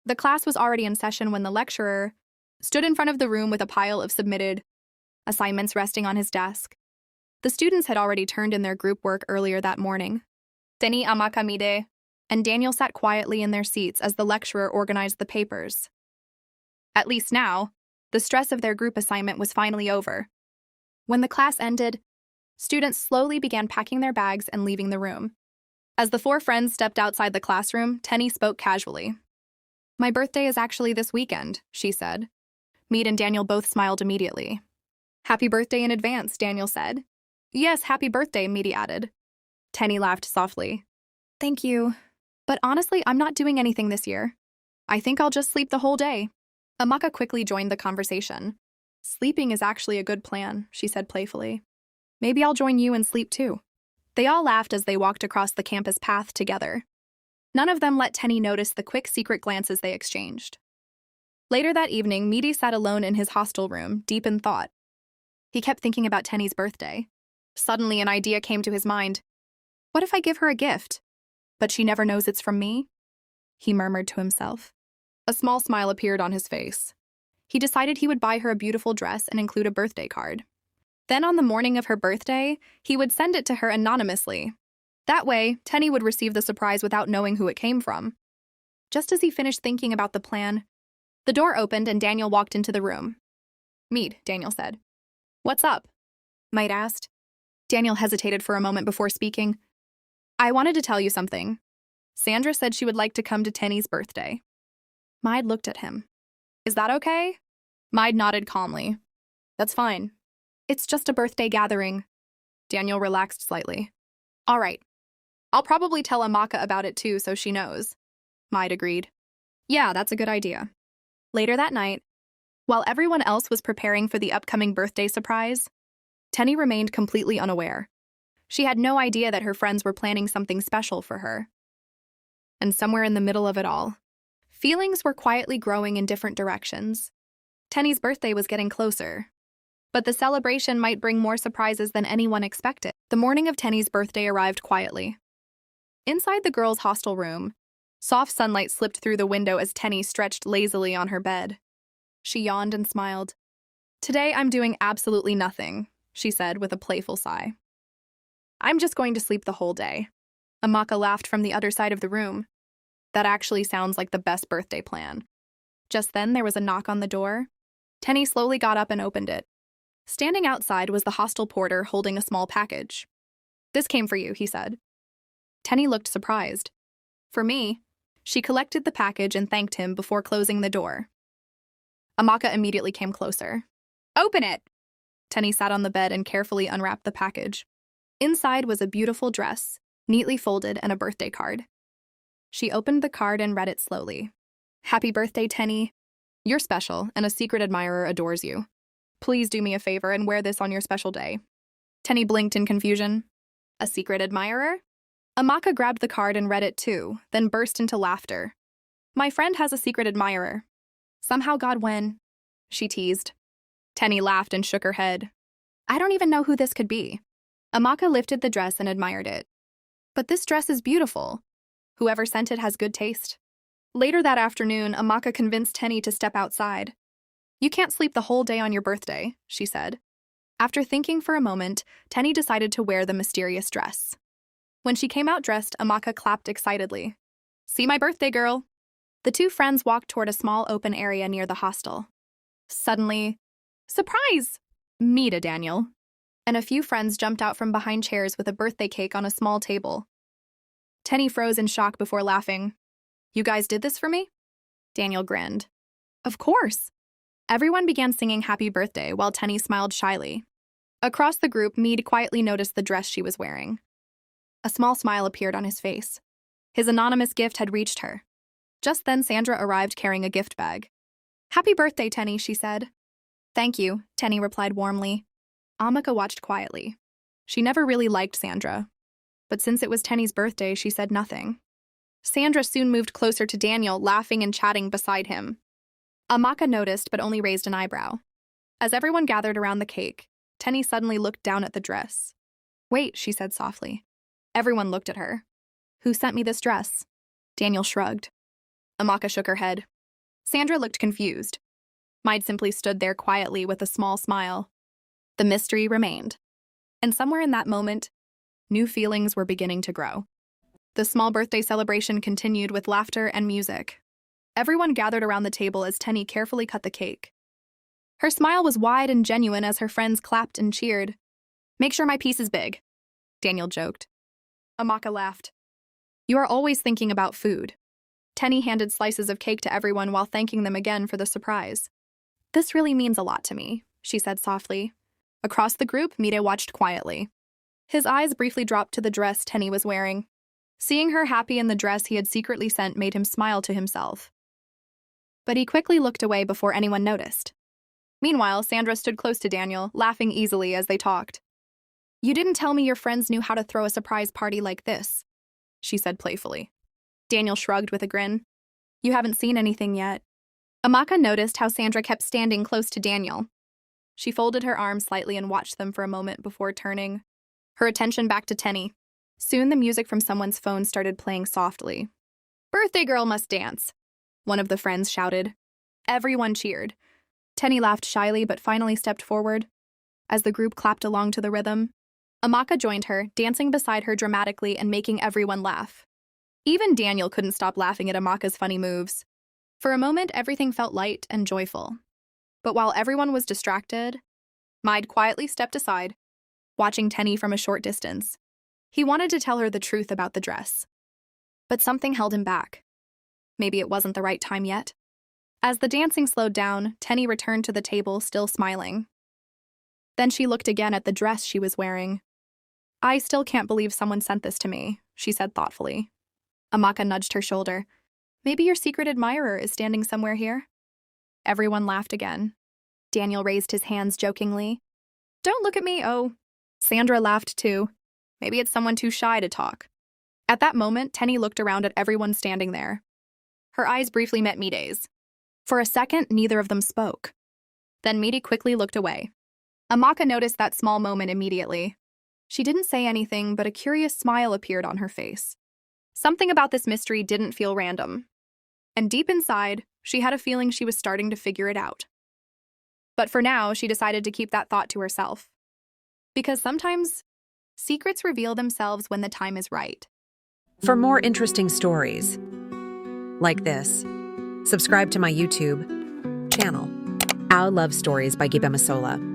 The class was already in session when the lecturer stood in front of the room with a pile of submitted assignments resting on his desk. The students had already turned in their group work earlier that morning. Teni, Amaka, Mide, and Daniel sat quietly in their seats as the lecturer organized the papers. At least now, the stress of their group assignment was finally over. When the class ended, students slowly began packing their bags and leaving the room. As the four friends stepped outside the classroom, Teni spoke casually. "My birthday is actually this weekend," she said. Mead and Daniel both smiled immediately. "Happy birthday in advance," Daniel said. "Yes, happy birthday," Mead added. Teni laughed softly. "Thank you. But honestly, I'm not doing anything this year. I think I'll just sleep the whole day." Amaka quickly joined the conversation. "Sleeping is actually a good plan," she said playfully. "Maybe I'll join you and sleep too." They all laughed as they walked across the campus path together. None of them let Teni notice the quick secret glances they exchanged. Later that evening, Meaty sat alone in his hostel room, deep in thought. He kept thinking about Teni's birthday. Suddenly, an idea came to his mind. What if I give her a gift? But she never knows it's from me? He murmured to himself. A small smile appeared on his face. He decided he would buy her a beautiful dress and include a birthday card. Then on the morning of her birthday, he would send it to her anonymously. That way, Teni would receive the surprise without knowing who it came from. Just as he finished thinking about the plan, the door opened and Daniel walked into the room. "Mead," Daniel said. "What's up?" Mead asked. Daniel hesitated for a moment before speaking. "I wanted to tell you something. Sandra said she would like to come to Teni's birthday." Mead looked at him. "Is that okay?" Mead nodded calmly. "That's fine. It's just a birthday gathering." Daniel relaxed slightly. "All right. I'll probably tell Amaka about it too so she knows." Mead agreed. "Yeah, that's a good idea." Later that night, while everyone else was preparing for the upcoming birthday surprise, Teni remained completely unaware. She had no idea that her friends were planning something special for her. And somewhere in the middle of it all, feelings were quietly growing in different directions. Teni's birthday was getting closer, but the celebration might bring more surprises than anyone expected. The morning of Teni's birthday arrived quietly. Inside the girls' hostel room, soft sunlight slipped through the window as Teni stretched lazily on her bed. She yawned and smiled. "Today I'm doing absolutely nothing," she said with a playful sigh. "I'm just going to sleep the whole day." Amaka laughed from the other side of the room. "That actually sounds like the best birthday plan." Just then there was a knock on the door. Teni slowly got up and opened it. Standing outside was the hostel porter holding a small package. "This came for you," he said. Teni looked surprised. "For me?" She collected the package and thanked him before closing the door. Amaka immediately came closer. "Open it!" Teni sat on the bed and carefully unwrapped the package. Inside was a beautiful dress, neatly folded, and a birthday card. She opened the card and read it slowly. "Happy birthday, Teni. You're special, and a secret admirer adores you. Please do me a favor and wear this on your special day." Teni blinked in confusion. "A secret admirer?" Amaka grabbed the card and read it too, then burst into laughter. "My friend has a secret admirer. Somehow God when," she teased. Teni laughed and shook her head. "I don't even know who this could be." Amaka lifted the dress and admired it. "But this dress is beautiful. Whoever sent it has good taste." Later that afternoon, Amaka convinced Teni to step outside. "You can't sleep the whole day on your birthday," she said. After thinking for a moment, Teni decided to wear the mysterious dress. When she came out dressed, Amaka clapped excitedly. "See my birthday girl." The two friends walked toward a small open area near the hostel. Suddenly, "Surprise!" "Meet a Daniel." And a few friends jumped out from behind chairs with a birthday cake on a small table. Teni froze in shock before laughing. "You guys did this for me?" Daniel grinned. "Of course." Everyone began singing happy birthday while Teni smiled shyly. Across the group, Mead quietly noticed the dress she was wearing. A small smile appeared on his face. His anonymous gift had reached her. Just then, Sandra arrived carrying a gift bag. "Happy birthday, Teni," she said. "Thank you," Teni replied warmly. Amaka watched quietly. She never really liked Sandra, but since it was Teni's birthday, she said nothing. Sandra soon moved closer to Daniel, laughing and chatting beside him. Amaka noticed but only raised an eyebrow. As everyone gathered around the cake, Teni suddenly looked down at the dress. "Wait," she said softly. Everyone looked at her. "Who sent me this dress?" Daniel shrugged. Amaka shook her head. Sandra looked confused. Maid simply stood there quietly with a small smile. The mystery remained. And somewhere in that moment, new feelings were beginning to grow. The small birthday celebration continued with laughter and music. Everyone gathered around the table as Teni carefully cut the cake. Her smile was wide and genuine as her friends clapped and cheered. "Make sure my piece is big," Daniel joked. Amaka laughed. "You are always thinking about food." Teni handed slices of cake to everyone while thanking them again for the surprise. "This really means a lot to me," she said softly. Across the group, Mide watched quietly. His eyes briefly dropped to the dress Teni was wearing. Seeing her happy in the dress he had secretly sent made him smile to himself. But he quickly looked away before anyone noticed. Meanwhile, Sandra stood close to Daniel, laughing easily as they talked. "You didn't tell me your friends knew how to throw a surprise party like this," she said playfully. Daniel shrugged with a grin. "You haven't seen anything yet." Amaka noticed how Sandra kept standing close to Daniel. She folded her arms slightly and watched them for a moment before turning her attention back to Teni. Soon the music from someone's phone started playing softly. "Birthday girl must dance," one of the friends shouted. Everyone cheered. Teni laughed shyly but finally stepped forward. As the group clapped along to the rhythm, Amaka joined her, dancing beside her dramatically and making everyone laugh. Even Daniel couldn't stop laughing at Amaka's funny moves. For a moment, everything felt light and joyful. But while everyone was distracted, Maid quietly stepped aside, watching Teni from a short distance. He wanted to tell her the truth about the dress. But something held him back. Maybe it wasn't the right time yet. As the dancing slowed down, Teni returned to the table, still smiling. Then she looked again at the dress she was wearing. "I still can't believe someone sent this to me," she said thoughtfully. Amaka nudged her shoulder. "Maybe your secret admirer is standing somewhere here?" Everyone laughed again. Daniel raised his hands jokingly. "Don't look at me, oh." Sandra laughed too. Maybe it's someone too shy to talk. At that moment, Teni looked around at everyone standing there. Her eyes briefly met Mide's. For a second, neither of them spoke. Then Mide quickly looked away. Amaka noticed that small moment immediately. She didn't say anything, but a curious smile appeared on her face. Something about this mystery didn't feel random. And deep inside, she had a feeling she was starting to figure it out. But for now, she decided to keep that thought to herself. Because sometimes, secrets reveal themselves when the time is right. For more interesting stories like this, subscribe to my YouTube channel, Our Love Stories by Gibe Masola.